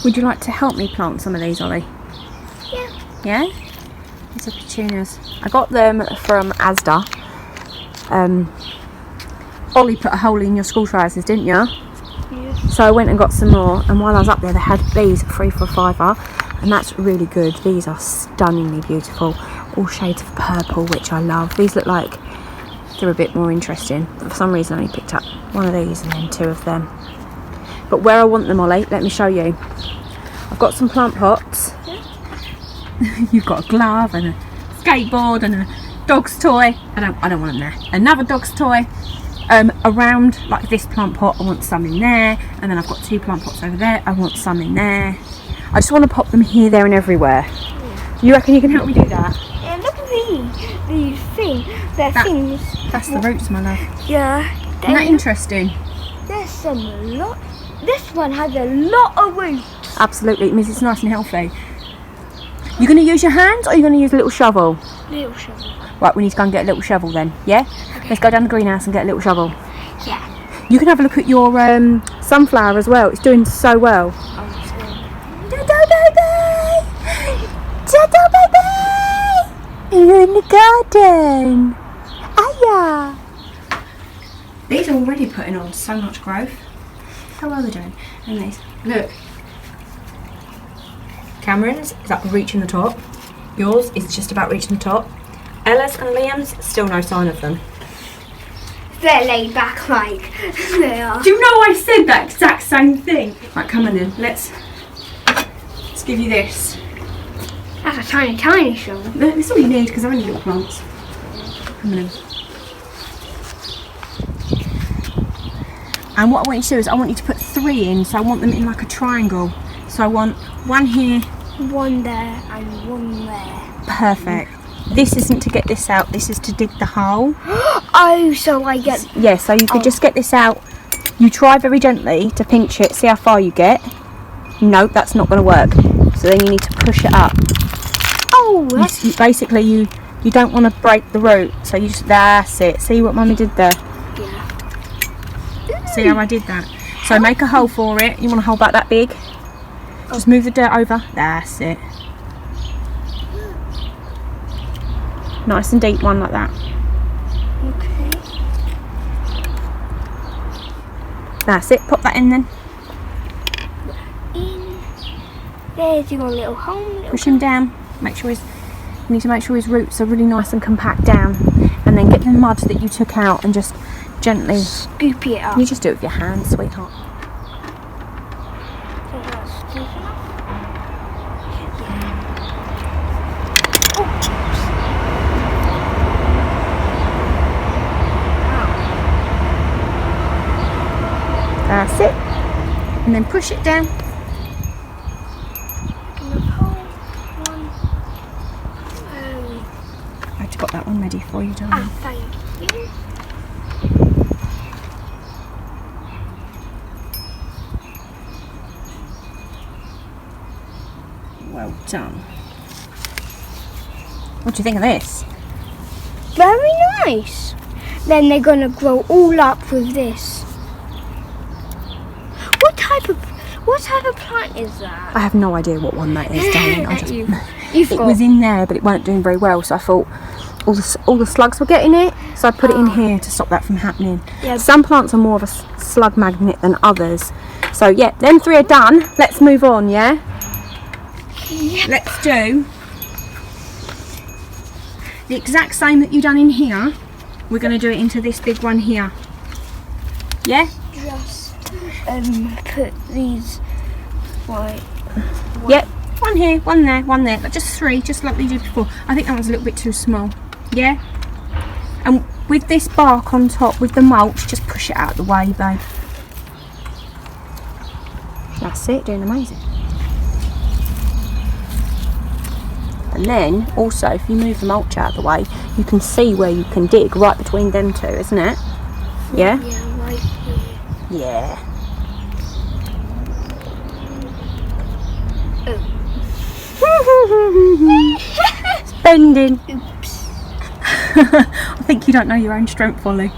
Would you like to help me plant some of these, Ollie? Yeah. Yeah? These are petunias. I got them from Asda. Ollie put a hole in your school trousers, didn't you? Yes. So I went and got some more, and while I was up there they had these 3 for $5, and that's really good. These are stunningly beautiful, all shades of purple, which I love. These look like they're a bit more interesting. For some reason I only picked up one of these and then 2 of them. But where I want them, Ollie, let me show you. I've got some plant pots. Yeah. You've got a glove and a skateboard and a dog's toy. I don't want them there. Another dog's toy. Around like this plant pot, I want some in there, and then I've got 2 plant pots over there. I want some in there. I just want to pop them here, there, and everywhere. Yeah. You reckon you can help me do that? Yeah, look at these things. They're things. That's the roots, my love. Yeah. Isn't that interesting? There's lot. This one has a lot of roots. Absolutely, it means it's nice and healthy. You're going to use your hands, or are you going to use a little shovel? Little shovel. Right, we need to go and get a little shovel then, yeah? Okay. Let's go down the greenhouse and get a little shovel. Yeah. You can have a look at your sunflower as well. It's doing so well. Dodo baby! Dodo baby! You're in the garden. Aya! These are already putting on so much growth. How are they doing? And these, look. Cameron's is up reaching the top. Yours is just about reaching the top. Ella's and Liam's, still no sign of them. They're laid back like they are. Do you know I said that exact same thing? Right, come on then. Let's give you this. That's a tiny, tiny shovel. That's all you need because they're only little plants. Come on in. And what I want you to do is I want you to put 3 in, so I want them in like a triangle. So I want 1 here, 1 there, and 1 there. Perfect. This isn't to get this out, this is to dig the hole. Oh, so I get... Yeah, so you could just get this out. You try very gently to pinch it, see how far you get. No, that's not going to work. So then you need to push it up. Oh, Basically, you don't want to break the root, so you just... That's it. See what Mummy did there? Yeah. See how I did that? So make a hole for it. You want a hole about that big? Just move the dirt over. That's it. Nice and deep one like that. Okay. That's it. Pop that in then. In. There's your little home. Push him down. Make sure you need to make sure his roots are really nice and compact down. And then get the mud that you took out and just gently scoop it up. You just do it with your hands, sweetheart. That's it. And then push it down. I've got that one ready for you, darling. Ah, thank you. Well done. What do you think of this? Very nice. Then they're going to grow all up with this. What type of plant is that? I have no idea what one that is, darling. It got... was in there, but it weren't doing very well, so I thought all the slugs were getting it, so I put it in here to stop that from happening. Yeah. Some plants are more of a slug magnet than others. So yeah, them 3 are done. Let's move on, yeah? Yep. Let's do the exact same that you done in here. We're going to do it into this big one here. Yeah? Just put these right. Yep. One here, one there, one there. But just 3, just like we did before. I think that one's a little bit too small. Yeah? And with this bark on top, with the mulch, just push it out of the way, babe. That's it, doing amazing. And then, also, if you move the mulch out of the way, you can see where you can dig right between them 2, isn't it? Yeah? Yeah, right here. Yeah. It's bending. Oops. I think you don't know your own strength, Ollie.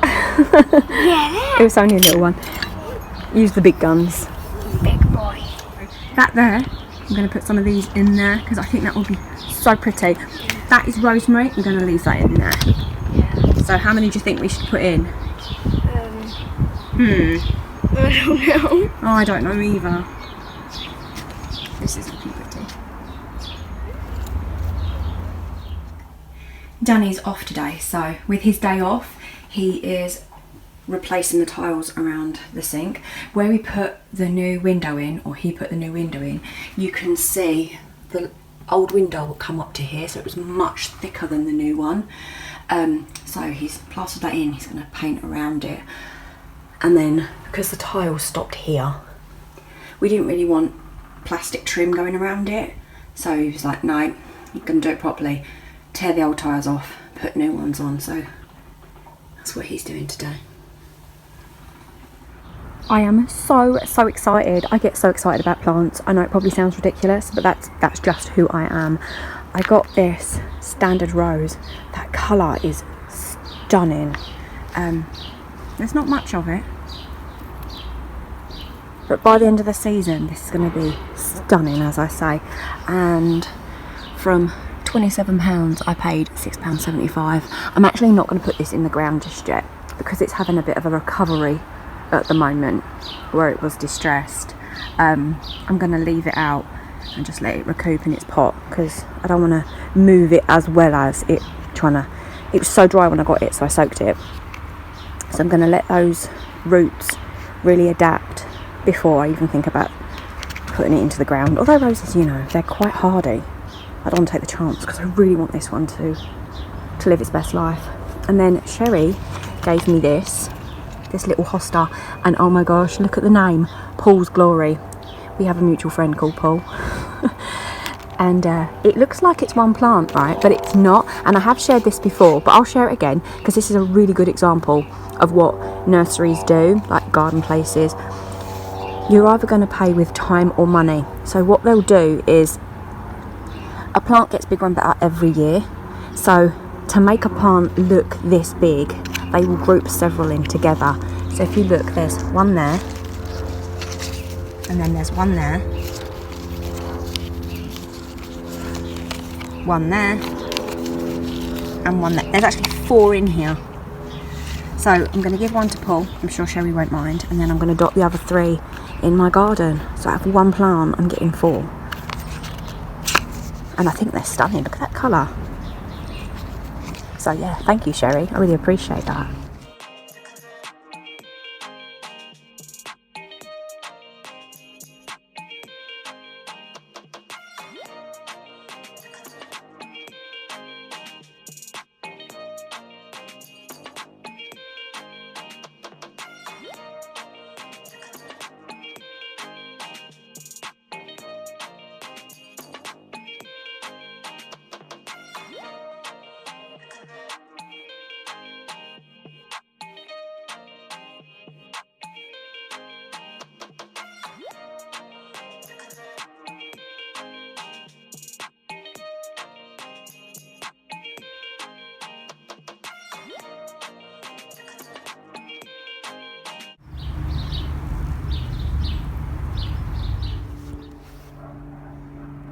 Yeah. It was only a little one. Use the big guns. Big boy. that there, I'm going to put some of these in there because I think that will be so pretty. That is rosemary. I'm going to leave that in there. Yeah. So how many do you think we should put in? I don't know. Oh, I don't know either. This is looking pretty. Danny's off today, so with his day off, he is replacing the tiles around the sink. Where we put the new window in, or he put the new window in, you can see the old window will come up to here, so it was much thicker than the new one. So he's plastered that in, he's going to paint around it. And then, because the tiles stopped here, we didn't really want plastic trim going around it. So he was like, no, you're going to do it properly. Tear the old tiles off, put new ones on. So that's what he's doing today. I am so excited. I get so excited about plants. I know it probably sounds ridiculous, but that's just who I am. I got this standard rose. That colour is stunning. There's not much of it, but by the end of the season this is going to be stunning, as I say. And from £27 I paid £6.75. I'm actually not going to put this in the ground just yet because it's having a bit of a recovery at the moment where it was distressed. I'm going to leave it out and just let it recoup in its pot because I don't want to move it as well as it it was so dry when I got it, so I soaked it. So I'm going to let those roots really adapt before I even think about putting it into the ground. Although roses, you know, they're quite hardy. I don't want to take the chance because I really want this one to live its best life. And then Sherry gave me this little hosta, and oh my gosh, look at the name, Paul's Glory. We have a mutual friend called Paul. And it looks like it's one plant, right? But it's not. And I have shared this before, but I'll share it again because this is a really good example of what nurseries do, like garden places. You're either going to pay with time or money. So what they'll do is a plant gets bigger and better every year. So to make a plant look this big, they will group several in together. So if you look, there's one there, and then there's one there, one there, and one there. There's actually 4 in here. So I'm going to give one to Paul. I'm sure Sherry won't mind. And then I'm going to dot the other 3 in my garden. So out of one plant, I'm getting 4. And I think they're stunning. Look at that colour. So yeah, thank you, Sherry. I really appreciate that.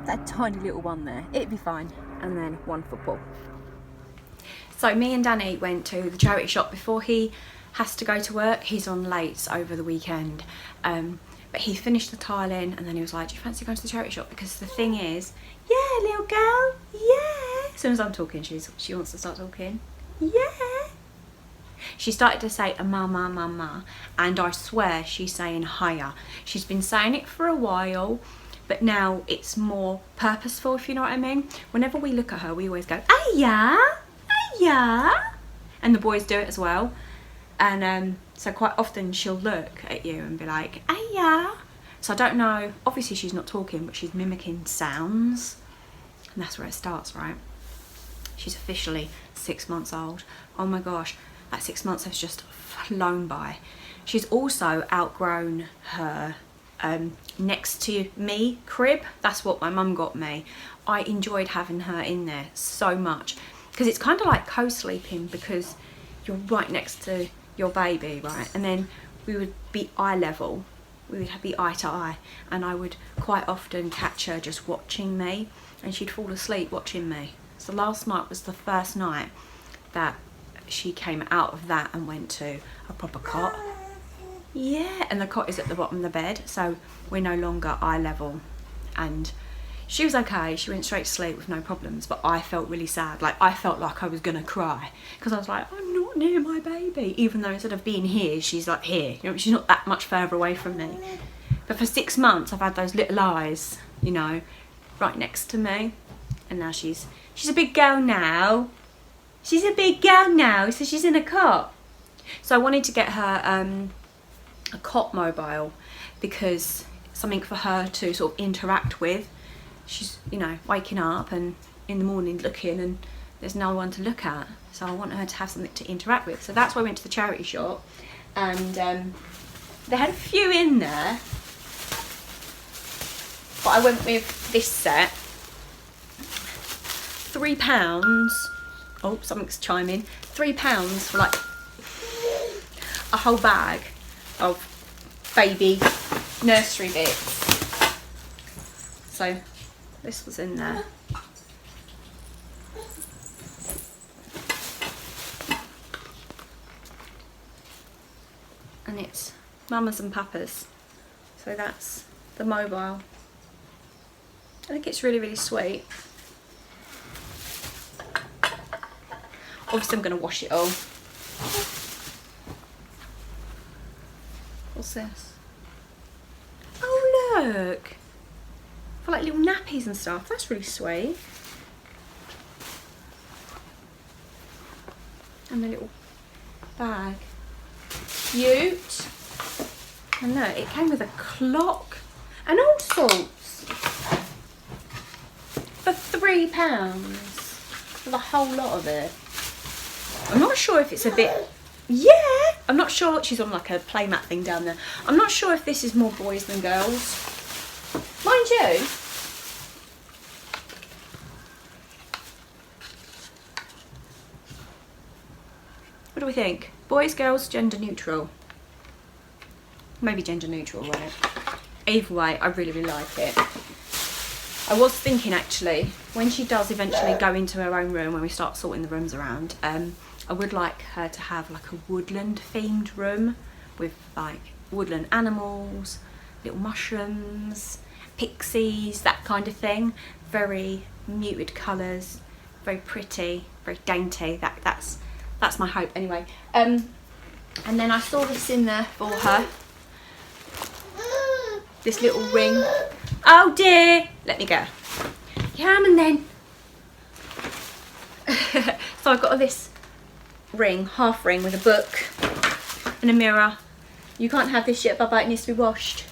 That tiny little one there, it'd be fine. And then one for Paul. So me and Danny went to the charity shop before he has to go to work. He's on late over the weekend, but he finished the tiling and then he was like, do you fancy going to the charity shop? Because the thing is, yeah, little girl, yeah. As soon as I'm talking, she wants to start talking. Yeah. She started to say mama, mama, and I swear she's saying hiya. She's been saying it for a while, but now it's more purposeful, if you know what I mean. Whenever we look at her, we always go, aya, aya. And the boys do it as well. And so quite often she'll look at you and be like, aya. So I don't know, obviously she's not talking, but she's mimicking sounds. And that's where it starts, right? She's officially 6 months old. Oh my gosh, that 6 months has just flown by. She's also outgrown her next to me crib. That's what my mum got me. I enjoyed having her in there so much because it's kind of like co-sleeping because you're right next to your baby, right? And then we would be eye level we would be eye to eye, and I would quite often catch her just watching me, and she'd fall asleep watching me. So last night was the first night that she came out of that and went to a proper cot. Yeah, and the cot is at the bottom of the bed, so we're no longer eye level. And she was okay, she went straight to sleep with no problems, but I felt really sad. Like, I felt like I was gonna cry, because I was like, I'm not near my baby, even though instead of being here, she's like here, you know, she's not that much further away from me. But for 6 months I've had those little eyes, you know, right next to me, and now she's a big girl now. She's a big girl now, so she's in a cot. So I wanted to get her a cot mobile, because something for her to sort of interact with. She's, you know, waking up and in the morning looking, and there's no one to look at, so I want her to have something to interact with. So that's why I went to the charity shop, and they had a few in there, but I went with this set. £3. Oh, something's chiming. £3 for like a whole bag of baby nursery bits. So this was in there. And it's Mamas and Papas. So that's the mobile. I think it's really, really sweet. Obviously I'm going to wash it all. What's this? Oh look! For like little nappies and stuff. That's really sweet. And the little bag. Cute. And look, it came with a clock and all sorts. For £3 for the whole lot of it. I'm not sure if it's a bit, yeah, I'm not sure. She's on like a playmat thing down there. I'm not sure if this is more boys than girls. Mind you, what do we think? Boys, girls, gender neutral? Maybe gender neutral, right? Either way, I really, really like it. I was thinking actually, when she does eventually go into her own room, when we start sorting the rooms around, I would like her to have like a woodland themed room with like woodland animals, little mushrooms, pixies, that kind of thing. Very muted colours, very pretty, very dainty. That's my hope anyway. And then I saw this in there for her. This little ring. Oh dear, let me go. Come and then. So I've got this ring, half ring with a book and a mirror. You can't have this yet, Bubba, it needs to be washed.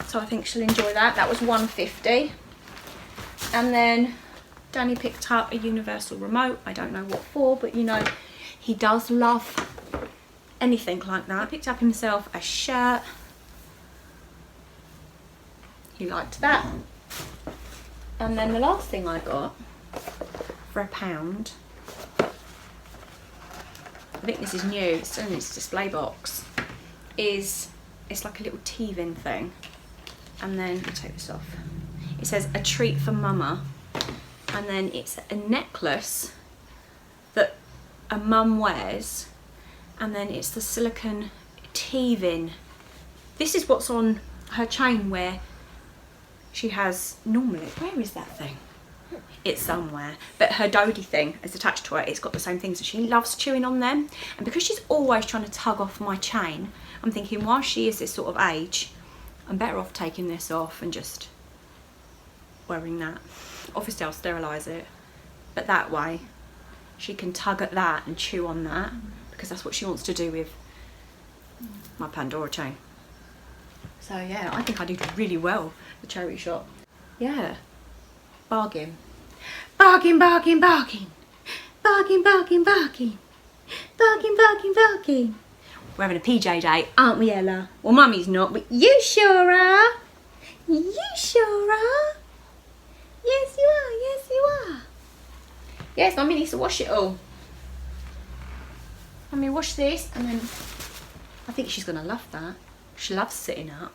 So I think she'll enjoy that. That was £1.50. And then Danny picked up a universal remote. I don't know what for, but you know, he does love anything like that. He picked up himself a shirt. He liked that. And then the last thing I got for £1, I think this is new, it's still in its display box, it's like a little teething thing. And then, I'll take this off. It says, a treat for mama. And then it's a necklace that a mum wears. And then it's the silicone teething. This is what's on her chain where she has normally, where is that thing? It's somewhere, but her Dodie thing is attached to it. It's got the same thing, so she loves chewing on them. And because she's always trying to tug off my chain, I'm thinking while she is this sort of age, I'm better off taking this off and just wearing that. Obviously I'll sterilise it, but that way she can tug at that and chew on that, because that's what she wants to do with my Pandora chain. So yeah, I think I did really well, the charity shop. Yeah, bargain. Bargain, bargain, bargain. Bargain, bargain, bargain. Bargain, bargain, bargain. We're having a PJ day, aren't we, Ella? Well, Mummy's not, but you sure are. You sure are. Yes, you are. Yes, you are. Yes, Mummy needs to wash it all. Mummy, wash this, and then I think she's going to love that. She loves sitting up.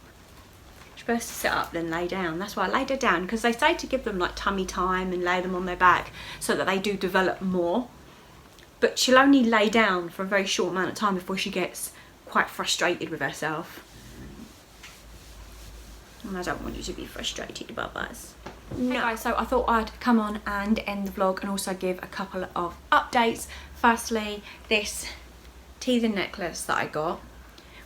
She's supposed to sit up then lay down. That's why I laid her down, because they say to give them like tummy time and lay them on their back so that they do develop more. But she'll only lay down for a very short amount of time before she gets quite frustrated with herself. And I don't want you to be frustrated about us. No. Hey guys, so I thought I'd come on and end the vlog and also give a couple of updates. Firstly, this teething necklace that I got.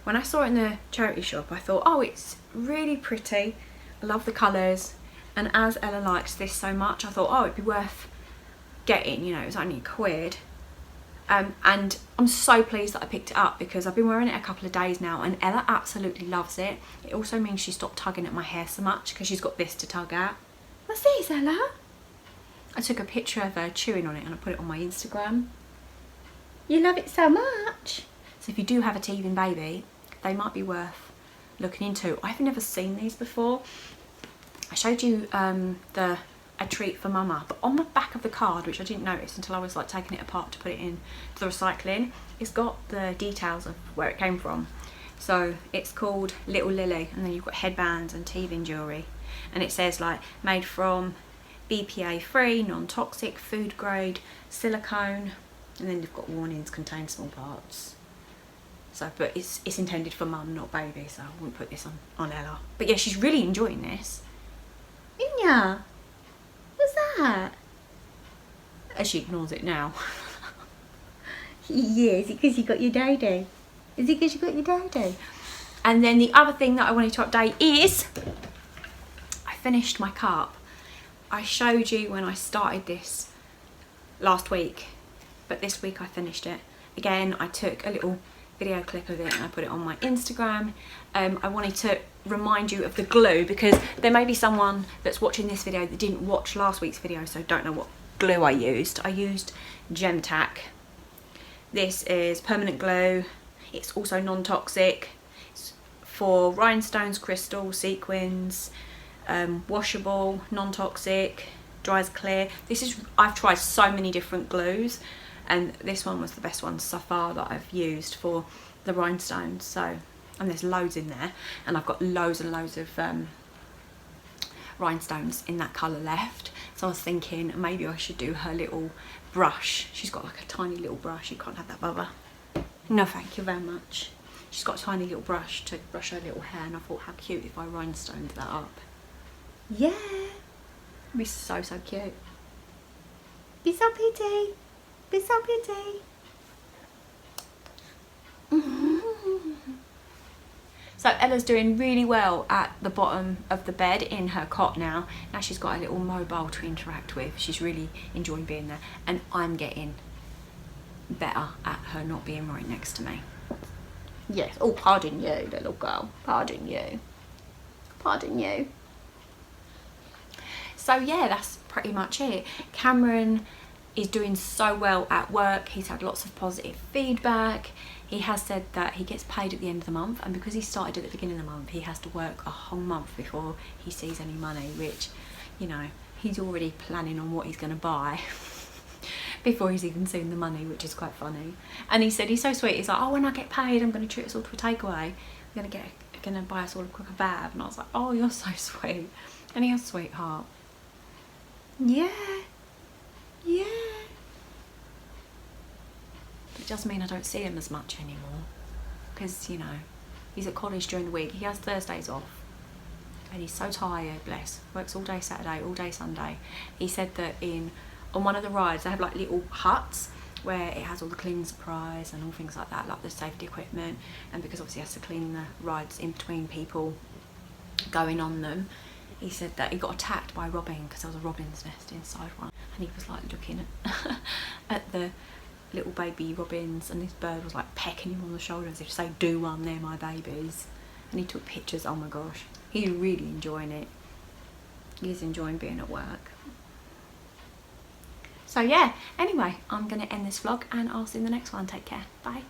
When I saw it in the charity shop, I thought, oh, it's really pretty. I love the colours. And as Ella likes this so much, I thought, oh, it'd be worth getting, you know, it was only £1. And I'm so pleased that I picked it up, because I've been wearing it a couple of days now and Ella absolutely loves it. It also means she stopped tugging at my hair so much, because she's got this to tug at. What's this, Ella? I took a picture of her chewing on it and I put it on my Instagram. You love it so much. So if you do have a teething baby, they might be worth looking into. I've never seen these before. I showed you a treat for mama, but on the back of the card, which I didn't notice until I was like taking it apart to put it in to the recycling, it's got the details of where it came from. So it's called Little Lily, and then you've got headbands and teething jewellery, and it says like made from BPA free, non-toxic, food grade, silicone, and then you've got warnings, contain small parts. So, but it's intended for mum, not baby, so I wouldn't put this on Ella. But yeah, she's really enjoying this. Inya, what's that? As she ignores it now. Yeah, is it because you got your dodo? Is it because you got your dodo? And then the other thing that I wanted to update is I finished my cup. I showed you when I started this last week, but this week I finished it. Again, I took a little video clip of it and I put it on my Instagram. I wanted to remind you of the glue, because there may be someone that's watching this video that didn't watch last week's video, so don't know what glue I used. I used Gem Tack. This is permanent glue. It's also non-toxic. It's for rhinestones, crystals, sequins, washable, non-toxic, dries clear. I've tried so many different glues, and this one was the best one so far that I've used for the rhinestones. So, and there's loads in there, and I've got loads and loads of rhinestones in that colour left. So I was thinking maybe I should do her little brush. She's got like a tiny little brush. You can't have that, Bubba. No, thank you very much. She's got a tiny little brush to brush her little hair, and I thought how cute if I rhinestoned that up. Yeah, it'd be so cute. Be so pretty. Be so pretty. So Ella's doing really well at the bottom of the bed in her cot now. Now she's got a little mobile to interact with. She's really enjoying being there, and I'm getting better at her not being right next to me. Yes. Oh, pardon you, little girl. Pardon you. Pardon you. So yeah, that's pretty much it. Cameron is doing so well at work. He's had lots of positive feedback. He has said that he gets paid at the end of the month, and because he started at the beginning of the month, he has to work a whole month before he sees any money, which, you know, he's already planning on what he's going to buy before he's even seen the money, which is quite funny. And he said he's so sweet. He's like, oh, when I get paid, I'm going to treat us all to a takeaway. I'm going to buy us all a quick kebab. And I was like, oh, you're so sweet. And he's a sweetheart. Yeah. Yeah. It does mean I don't see him as much anymore, because, you know, he's at college during the week. He has Thursdays off, and he's so tired, bless. Works all day Saturday, all day Sunday. He said that on one of the rides, they have like little huts where it has all the cleaning supplies and all things like that, like the safety equipment. And because obviously he has to clean the rides in between people going on them, he said that he got attacked by a robin, because there was a robin's nest inside one, and he was like looking at the little baby robins, and this bird was like pecking him on the shoulder as if to say, do one, they're my babies. And he took pictures. Oh my gosh, he's really enjoying it. He's enjoying being at work. So yeah, anyway, I'm gonna end this vlog and I'll see you in the next one. Take care, bye.